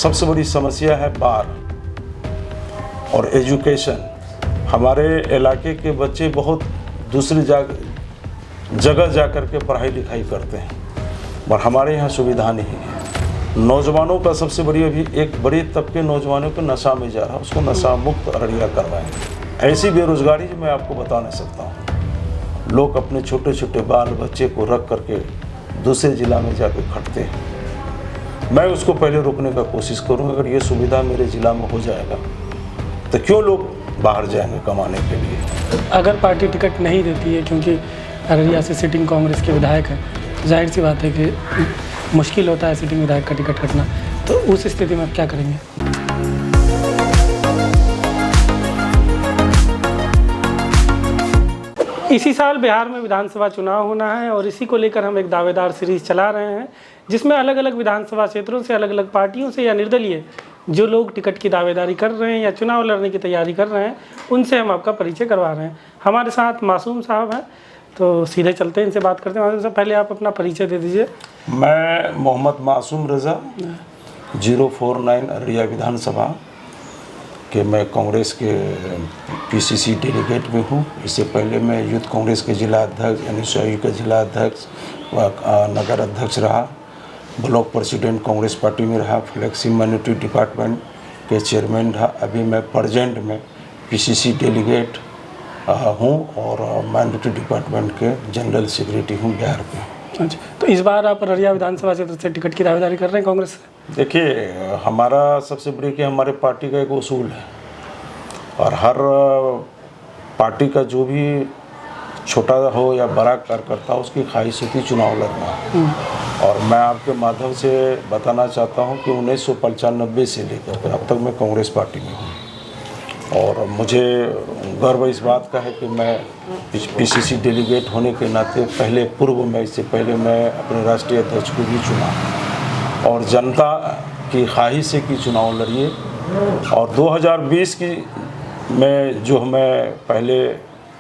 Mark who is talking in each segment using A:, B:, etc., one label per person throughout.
A: सबसे बड़ी समस्या है बार और एजुकेशन। हमारे इलाके के बच्चे बहुत दूसरी जगह जा कर के पढ़ाई लिखाई करते हैं और हमारे यहाँ सुविधा नहीं है। नौजवानों का सबसे बड़ी अभी एक बड़ी तबके नौजवानों को नशा में जा रहा है, उसको नशा मुक्त अररिया करवाएं। ऐसी बेरोजगारी जो मैं आपको बता नहीं सकता हूँ। लोग अपने छोटे छोटे बाल बच्चे को रख करके दूसरे ज़िला में जाकर खटते हैं। मैं उसको पहले रोकने का कोशिश करूँगा। अगर ये सुविधा मेरे ज़िला में हो जाएगा तो क्यों लोग बाहर जाएंगे कमाने के लिए।
B: अगर पार्टी टिकट नहीं देती है, क्योंकि अररिया से सिटिंग कांग्रेस के विधायक हैं, जाहिर सी बात है कि मुश्किल होता है सिटिंग विधायक का टिकट कटना, तो उस स्थिति में आप क्या करेंगे? इसी साल बिहार में विधानसभा चुनाव होना है और इसी को लेकर हम एक दावेदार सीरीज चला रहे हैं, जिसमें अलग अलग विधानसभा क्षेत्रों से अलग अलग पार्टियों से या निर्दलीय जो लोग टिकट की दावेदारी कर रहे हैं या चुनाव लड़ने की तैयारी कर रहे हैं, उनसे हम आपका परिचय करवा रहे हैं। हमारे साथ मासूम साहब हैं, तो सीधे चलते हैं, इनसे बात करते हैं। मासूम साहब, पहले आप अपना परिचय दे दीजिए।
A: मैं मोहम्मद मासूम रज़ा 049 अररिया विधानसभा कि मैं कांग्रेस के पीसीसी डेलीगेट में हूँ। इससे पहले मैं यूथ कांग्रेस के जिला अध्यक्ष, NSU का जिला अध्यक्ष व नगर अध्यक्ष रहा, ब्लॉक प्रेसिडेंट कांग्रेस पार्टी में रहा, फ्लैक्सी माइनॉरिटी डिपार्टमेंट के चेयरमैन रहा। अभी मैं प्रेजेंट में पीसीसी डेलीगेट हूँ और माइनॉरिटी डिपार्टमेंट के जनरल सेक्रेटरी हूँ बिहार में।
B: अच्छा, तो इस बार आप अररिया विधानसभा क्षेत्र से टिकट की दावेदारी कर रहे हैं कांग्रेस से?
A: देखिए, हमारा सबसे बड़ी कि हमारे पार्टी का एक उसूल है और हर पार्टी का जो भी छोटा हो या बड़ा कार्यकर्ता हो, उसकी ख्वाहिश होती चुनाव लड़ना। और मैं आपके माध्यम से बताना चाहता हूं कि 1995 से लेकर अब तक मैं कांग्रेस पार्टी में हूं और मुझे गर्व इस बात का है कि मैं पीसीसी डेलीगेट होने के नाते पूर्व में इससे पहले मैं अपने राष्ट्रीय अध्यक्ष को भी चुना और जनता की ख्वाहिश है कि चुनाव लड़िए। और 2020 की में जो मैं पहले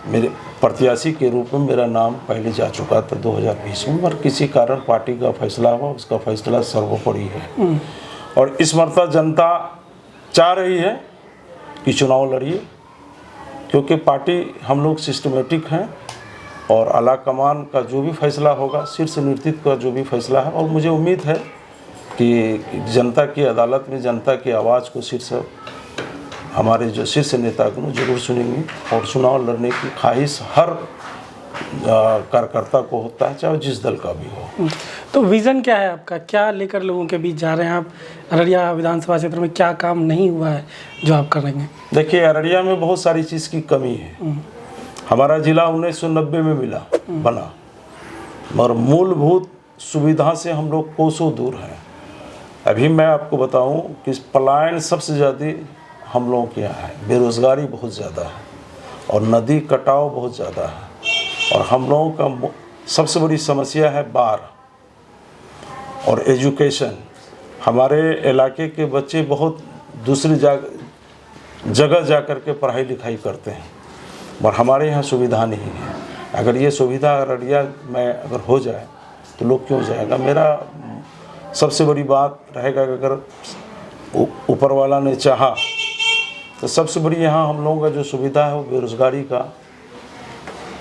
A: मेरे प्रत्याशी के रूप में मेरा नाम पहले जा चुका था 2020 में, पर किसी कारण पार्टी का फैसला हुआ, उसका फैसला सर्वोपरि है। और इस मरतबा जनता चाह रही है कि चुनाव लड़िए, क्योंकि पार्टी हम लोग सिस्टमेटिक हैं और आला कमान का जो भी फैसला होगा, शीर्ष नेतृत्व का जो भी फैसला है, और मुझे उम्मीद है कि जनता की अदालत में जनता की आवाज़ को हमारे जो शीर्ष नेता को जरूर सुनेंगे और चुनाव लड़ने की ख्वाहिश हर कार्यकर्ता को होता है, चाहे जिस दल का भी हो।
B: तो विज़न क्या है आपका? क्या लेकर लोगों के बीच जा रहे हैं आप? अररिया विधानसभा क्षेत्र में क्या काम नहीं हुआ है जो आप करेंगे?
A: देखिए, अररिया में बहुत सारी चीज़ की कमी है। हमारा ज़िला 1990 में बना, मगर मूलभूत सुविधा से हम लोग कोसों दूर हैं। अभी मैं आपको बताऊं कि पलायन सबसे ज़्यादा हम लोगों के यहाँ है, बेरोज़गारी बहुत ज़्यादा है और नदी कटाव बहुत ज़्यादा है। और हम लोगों का सबसे बड़ी समस्या है बार और एजुकेशन। हमारे इलाके के बच्चे बहुत दूसरी जगह जा कर के पढ़ाई लिखाई करते हैं और हमारे यहाँ सुविधा नहीं है। अगर ये सुविधा अररिया में अगर हो जाए तो लोग क्यों जाएगा। मेरा सबसे बड़ी बात रहेगा कि अगर ऊपर वाला ने चाहा तो सबसे बड़ी यहाँ हम लोगों का जो सुविधा है वो बेरोज़गारी का,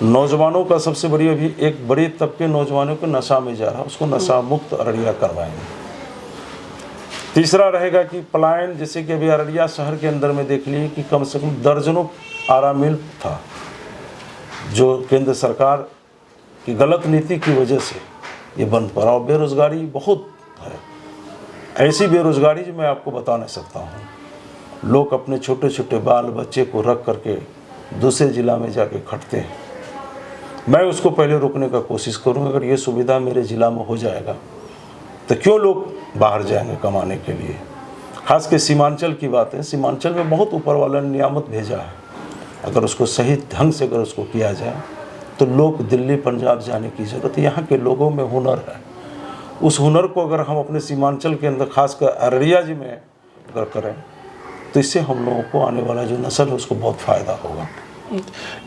A: नौजवानों का सबसे बड़ी अभी एक बड़ी तबके नौजवानों को नशा में जा रहा है, उसको नशा मुक्त अररिया करवाएंगे। तीसरा रहेगा कि पलायन, जैसे कि अभी अररिया शहर के अंदर में देख लिए कि कम से कम दर्जनों आरा मिल था जो केंद्र सरकार की गलत नीति की वजह से ये बंद पड़ा और बेरोज़गारी बहुत है। ऐसी बेरोज़गारी जो मैं आपको बता नहीं सकता हूँ। लोग अपने छोटे छोटे बाल बच्चे को रख करके दूसरे ज़िला में जाके खटते हैं। मैं उसको पहले रोकने का कोशिश करूँगा। अगर ये सुविधा मेरे ज़िला में हो जाएगा तो क्यों लोग बाहर जाएंगे कमाने के लिए। खास के सीमांचल की बात है, सीमांचल में बहुत ऊपर वाला ने नियामत भेजा है। अगर उसको सही ढंग से अगर उसको किया जाए तो लोग दिल्ली पंजाब जाने की ज़रूरत है। यहाँ के लोगों में हुनर है, उस हुनर को अगर हम अपने सीमांचल के अंदर खासकर अररिया जी में अगर करें तो इससे हम लोगों को आने वाला जो नस्ल है उसको बहुत फ़ायदा होगा।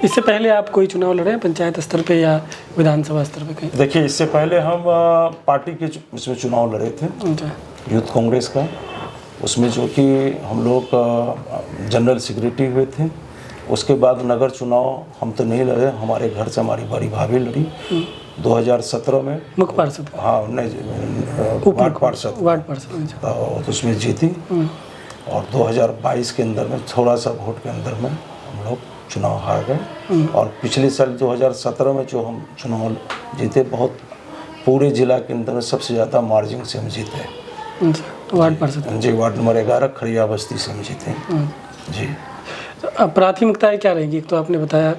B: इससे पहले आप कोई चुनाव लड़े हैं पंचायत स्तर पे या विधानसभा स्तर पे कहीं?
A: देखिए, इससे पहले हम पार्टी के इसमें चुनाव लड़े थे, यूथ कांग्रेस का, उसमें जो कि हम लोग जनरल सेक्रेटरी हुए थे। उसके बाद नगर चुनाव हम तो नहीं लड़े, हमारे घर से हमारी बड़ी भाभी लड़ी 2017 में।
B: मुख्य पार्षद?
A: हाँ, नहीं, वार्ड पार्षद तो उसमें जीती। और 2022 के अंदर में थोड़ा सा वोट के अंदर में हम लोग चुनाव हार गए। और पिछले साल 2017 में जो हम चुनाव जीते, बहुत पूरे जिला के अंदर में सबसे ज़्यादा मार्जिन से हम जीते।
B: वार्ड पार्षद?
A: जी, वार्ड नंबर 11 खड़िया बस्ती से हम जीते। जी।
B: तो अब प्राथमिकताएं क्या रहेंगी? एक तो आपने बताया,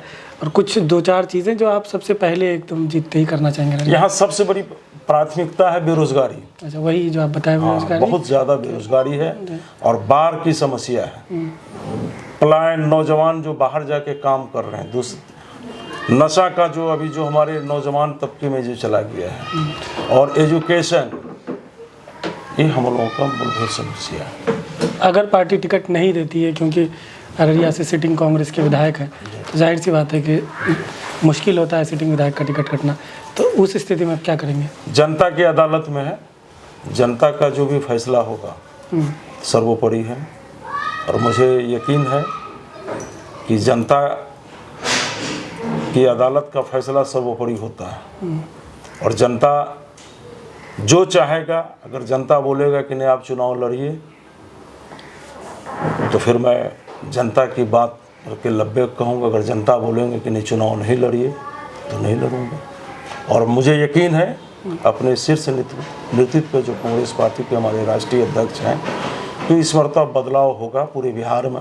B: और कुछ 2-4 चीज़ें जो आप सबसे पहले एकदम जीतते ही करना चाहेंगे?
A: यहाँ सबसे बड़ी प्राथमिकता है बेरोजगारी।
B: अच्छा, वही जो आप बताए बेरोजगारी।
A: बहुत ज़्यादा बेरोजगारी है और बाढ़ की समस्या है। पलायन, नौजवान जो बाहर जाके काम कर रहे हैं, नशा का जो अभी जो हमारे नौजवान तबके में जो चला गया है, और एजुकेशन, ये हम लोगों का मूलभूत समस्या है।
B: अगर पार्टी टिकट नहीं देती है, क्योंकि अररिया से सिटिंग कांग्रेस के विधायक हैं, तो जाहिर सी बात है कि मुश्किल होता है सिटिंग विधायक का टिकट कटना, तो उस स्थिति में आप क्या करेंगे?
A: जनता की अदालत में है, जनता का जो भी फैसला होगा सर्वोपरि है। और मुझे यकीन है कि जनता की अदालत का फैसला सर्वोपरि होता है। और जनता जो चाहेगा, अगर जनता बोलेगा कि नहीं आप चुनाव लड़िए, तो फिर मैं जनता की बात के लब्बे कहूँगा। अगर जनता बोलेंगे कि नहीं चुनाव नहीं लड़िए, तो नहीं लड़ूंगा। और मुझे यकीन है अपने शीर्ष नेतृत्व पे जो कांग्रेस पार्टी के हमारे राष्ट्रीय अध्यक्ष हैं, तो इस मरतबा बदलाव होगा पूरे बिहार में।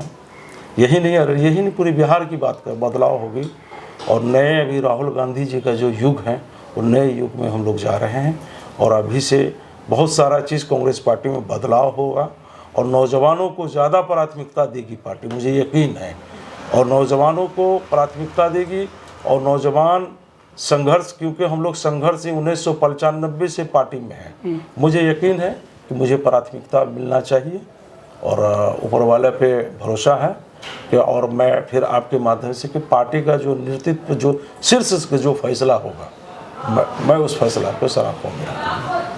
A: यही नहीं पूरे बिहार की बात कर, बदलाव होगी। और नए अभी राहुल गांधी जी का जो युग है, वो नए युग में हम लोग जा रहे हैं। और अभी से बहुत सारा चीज़ कांग्रेस पार्टी में बदलाव होगा और नौजवानों को ज़्यादा प्राथमिकता देगी पार्टी, मुझे यकीन है। और नौजवानों को प्राथमिकता देगी और नौजवान संघर्ष, क्योंकि हम लोग संघर्ष 1995 से पार्टी में हैं। मुझे यकीन है कि मुझे प्राथमिकता मिलना चाहिए और ऊपर वाले पे भरोसा है कि, और मैं फिर आपके माध्यम से कि पार्टी का जो नेतृत्व, जो शीर्ष जो फैसला होगा, मैं उस फैसला को सराहूंगा।